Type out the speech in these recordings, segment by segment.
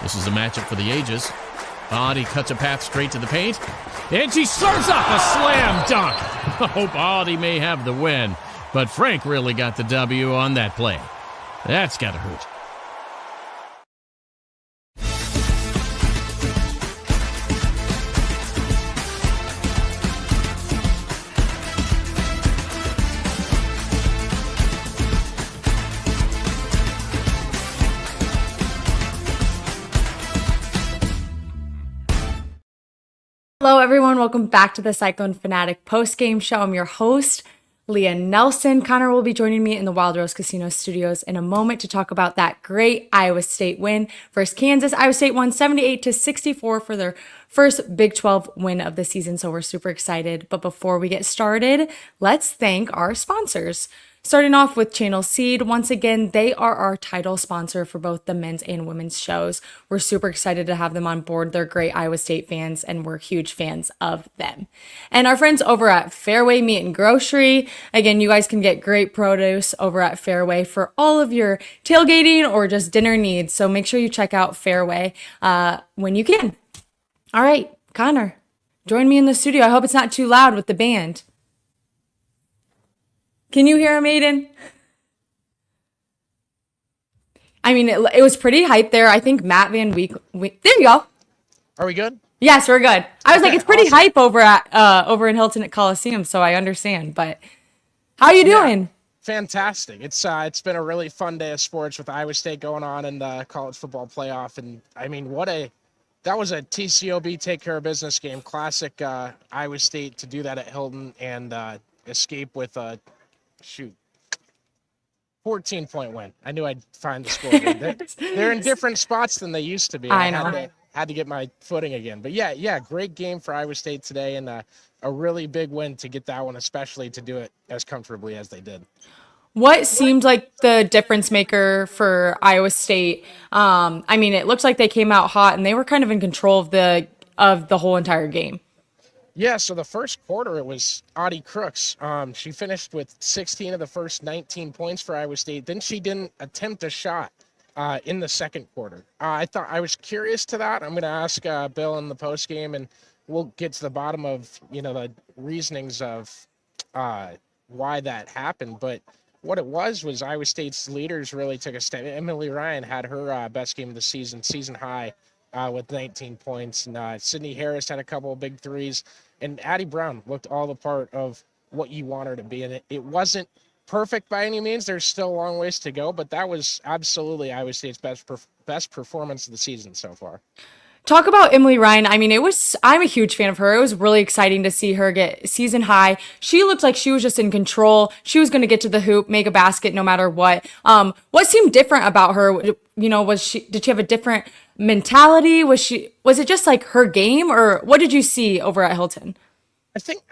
This is a matchup for the ages. Audie cuts a path straight to the paint, and she serves up a slam dunk. Hope Audie may have the win, but Frank really got the W on that play. That's gotta hurt. Hello everyone, welcome back to the Cyclone Fanatic post-game show. I'm your host, Leah Nelson. Connor will be joining me in the Wild Rose Casino studios in a moment to talk about that great Iowa State win versus Kansas. Iowa State won 78-64 for their first Big 12 win of the season, so we're super excited. But before we get started, let's thank our sponsors. Starting off with Channel Seed, once again, they are our title sponsor for both the men's and women's shows. We're super excited to have them on board. They're great Iowa State fans, and we're huge fans of them. And our friends over at Fairway Meat and Grocery, again, you guys can get great produce over at Fairway for all of your tailgating or just dinner needs. So make sure you check out Fairway when you can. All right, Connor, join me in the studio. I hope it's not too loud with the band. Can you hear him, Aiden? I mean, it was pretty hype there. I think Matt Van Week. There you go. Are we good? Yes, we're good. I was Okay, like, it's pretty awesome. hype over in Hilton at Coliseum, so I understand. But how you doing? Yeah, fantastic. It's been a really fun day of sports with Iowa State going on in the college football playoff, and I mean, that was a TCOB take care of business game. Classic Iowa State to do that at Hilton and escape with a 14-point win. I knew I'd find the score. They're in different spots than they used to be. I know. Had to get my footing again. But yeah, great game for Iowa State today, and a really big win to get that one, especially to do it as comfortably as they did. What seemed like the difference maker for Iowa State? I mean, it looks like they came out hot and they were kind of in control of the whole entire game. Yeah, so the first quarter, it was Audie Crooks. She finished with 16 of the first 19 points for Iowa State. Then she didn't attempt a shot in the second quarter. I was curious to that. I'm going to ask Bill in the postgame, and we'll get to the bottom of, the reasonings of why that happened. But what it was Iowa State's leaders really took a step. Emily Ryan had her best game of the season high with 19 points. And Sydney Harris had a couple of big threes. And Addie Brown looked all the part of what you want her to be. And it wasn't perfect by any means. There's still a long ways to go, but that was absolutely Iowa State's best performance of the season so far. Talk about Emily Ryan. I mean, I'm a huge fan of her. It was really exciting to see her get season high. She looked like she was just in control. She was going to get to the hoop, make a basket no matter what. What seemed different about her? Did she have a different mentality? Was it just like her game, or what did you see over at Hilton?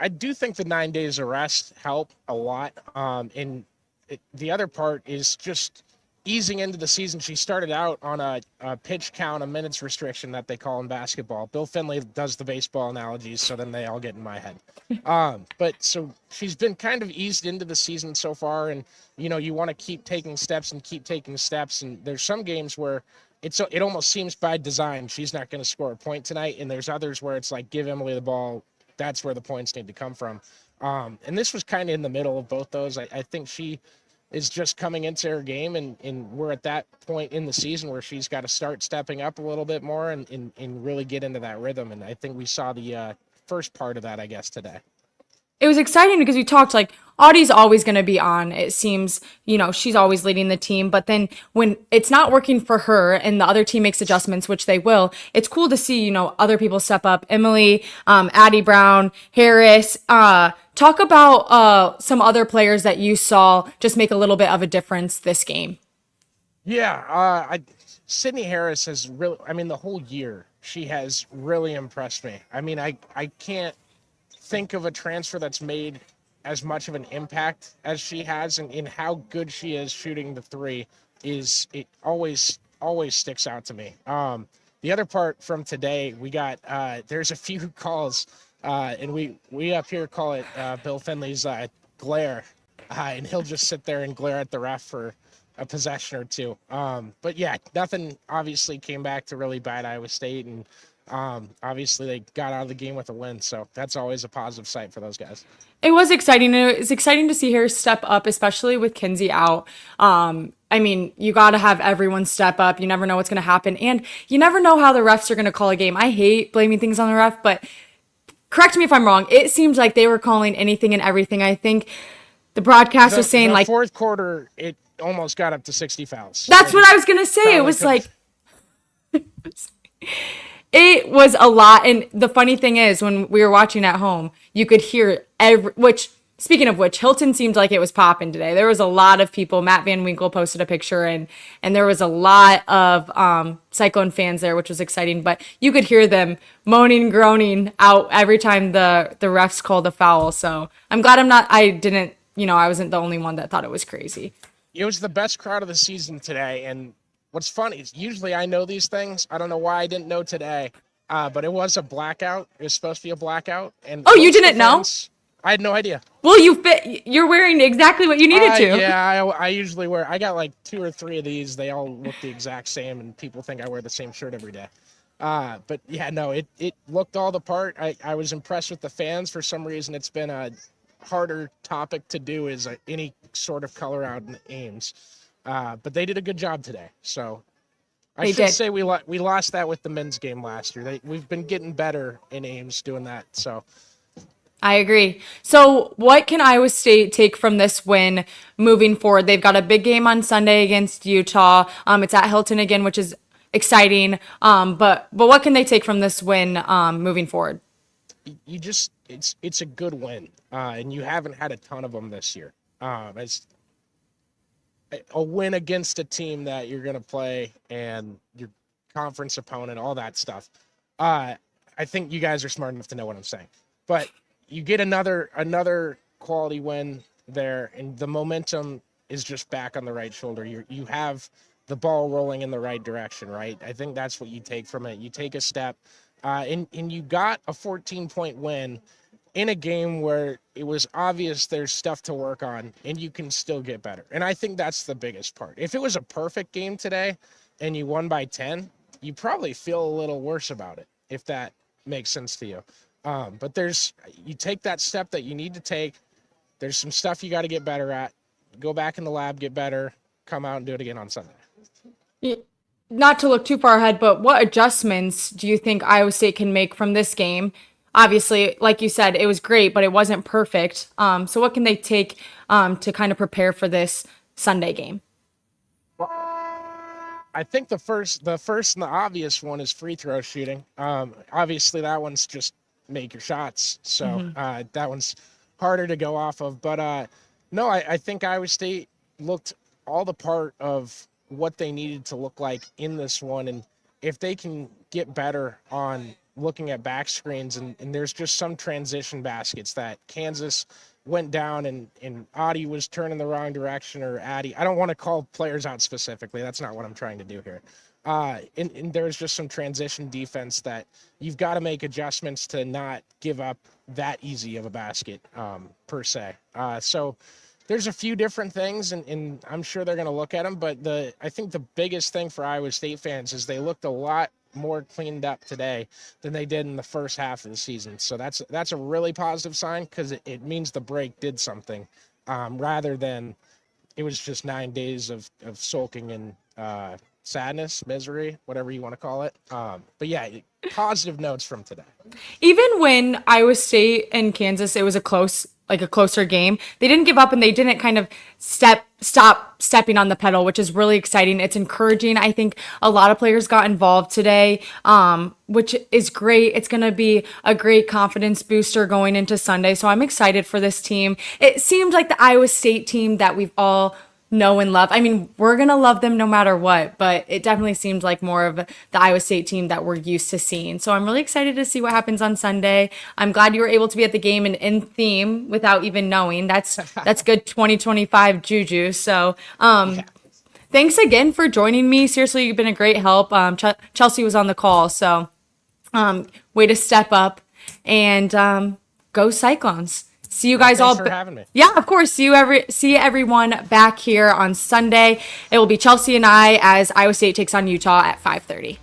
I do think the 9 days of rest help a lot. The other part is just easing into the season. She started out on a pitch count, a minutes restriction that they call in basketball. Bill Finley does the baseball analogies, so then they all get in my head. But so she's been kind of eased into the season so far, and you want to keep taking steps. And there's some games where it almost seems by design she's not going to score a point tonight, and there's others where it's like, give Emily the ball. That's where the points need to come from. And this was kind of in the middle of both those. I think she is just coming into her game, and we're at that point in the season where she's got to start stepping up a little bit more and really get into that rhythm. And I think we saw the first part of that, I guess, today. It was exciting because we talked like Audie's always going to be on. It seems, she's always leading the team. But then when it's not working for her and the other team makes adjustments, which they will, it's cool to see, other people step up. Emily, Addie Brown, Harris. Talk about some other players that you saw just make a little bit of a difference this game. Yeah, Sydney Harris has really, the whole year, she has really impressed me. I can't think of a transfer that's made as much of an impact as she has, and in how good she is shooting the three it always sticks out to me. The other part from today, we got there's a few calls, and we up here call it Bill Finley's glare, and he'll just sit there and glare at the ref for a possession or two. But yeah, nothing obviously came back to really bite Iowa State, and obviously they got out of the game with a win, so that's always a positive sight for those guys. It was exciting. It was exciting to see her step up, especially with Kinsey out. I mean, you got to have everyone step up. You never know what's going to happen, and you never know how the refs are going to call a game. I hate blaming things on the ref, but correct me if I'm wrong. It seems like they were calling anything and everything. I think the broadcast was saying like fourth quarter, it almost got up to 60 fouls. That's what I was going to say. It was like, it was a lot. And the funny thing is, when we were watching at home, you could hear speaking of which, Hilton seemed like it was popping today. There was a lot of people. Matt Van Winkle posted a picture, and there was a lot of Cyclone fans there, which was exciting. But you could hear them moaning, groaning out every time the refs called a foul. So I'm glad I wasn't the only one that thought it was crazy. It was the best crowd of the season today, and what's funny is usually I know these things. I don't know why I didn't know today, but it was a blackout. It was supposed to be a blackout. And you didn't know? I had no idea. Well, you're wearing exactly what you needed to. Yeah, I usually wear. I got like 2 or 3 of these. They all look the exact same, and people think I wear the same shirt every day. But yeah, no, it looked all the part. I was impressed with the fans. For some reason, it's been a harder topic to do is any sort of color out in Ames. But they did a good job today. So I should say we lost that with the men's game last year. We've been getting better in Ames doing that. So I agree. So what can Iowa State take from this win moving forward? They've got a big game on Sunday against Utah. It's at Hilton again, which is exciting. But what can they take from this win moving forward? It's a good win, and you haven't had a ton of them this year. It's a win against a team that you're going to play and your conference opponent, all that stuff. I think you guys are smart enough to know what I'm saying. But you get another quality win there, and the momentum is just back on the right shoulder. You have the ball rolling in the right direction, right? I think that's what you take from it. You take a step, and you got a 14-point win in a game where it was obvious there's stuff to work on, and you can still get better. And I think that's the biggest part. If it was a perfect game today and you won by 10, you probably feel a little worse about it, if that makes sense to you. But you take that step that you need to take. There's some stuff you got to get better at. Go back in the lab, get better, come out and do it again on Sunday. Not to look too far ahead, but what adjustments do you think Iowa State can make from this game? Obviously, like you said, it was great, but it wasn't perfect. So what can they take to kind of prepare for this Sunday game? Well, I think the first and the obvious one is free throw shooting. Obviously, that one's just make your shots. So that one's harder to go off of. But no, I think Iowa State looked all the part of what they needed to look like in this one. And if they can get better on looking at back screens, and there's just some transition baskets that Kansas went down and Audie was turning the wrong direction, or Addie. I don't want to call players out specifically. That's not what I'm trying to do here. And there's just some transition defense that you've got to make adjustments to not give up that easy of a basket per se. So there's a few different things, and I'm sure they're going to look at them. But I think the biggest thing for Iowa State fans is they looked a lot more cleaned up today than they did in the first half of the season. So that's a really positive sign, because it means the break did something, rather than it was just 9 days of sulking and sadness, misery, whatever you want to call it. But yeah, positive notes from today. Even when Iowa State and Kansas, it was a closer game, they didn't give up, and they didn't kind of stop stepping on the pedal, which is really exciting. It's encouraging. I think a lot of players got involved today, which is great. It's going to be a great confidence booster going into Sunday. So I'm excited for this team. It seemed like the Iowa State team that we've all know and love. I mean, we're going to love them no matter what, but it definitely seems like more of the Iowa State team that we're used to seeing. So I'm really excited to see what happens on Sunday. I'm glad you were able to be at the game and in theme without even knowing. That's good 2025 juju. So thanks again for joining me. Seriously, you've been a great help. Chelsea was on the call, so way to step up and go Cyclones. See you guys Thanks all. for having me. Yeah, of course. See everyone back here on Sunday. It will be Chelsea and I as Iowa State takes on Utah at 5:30.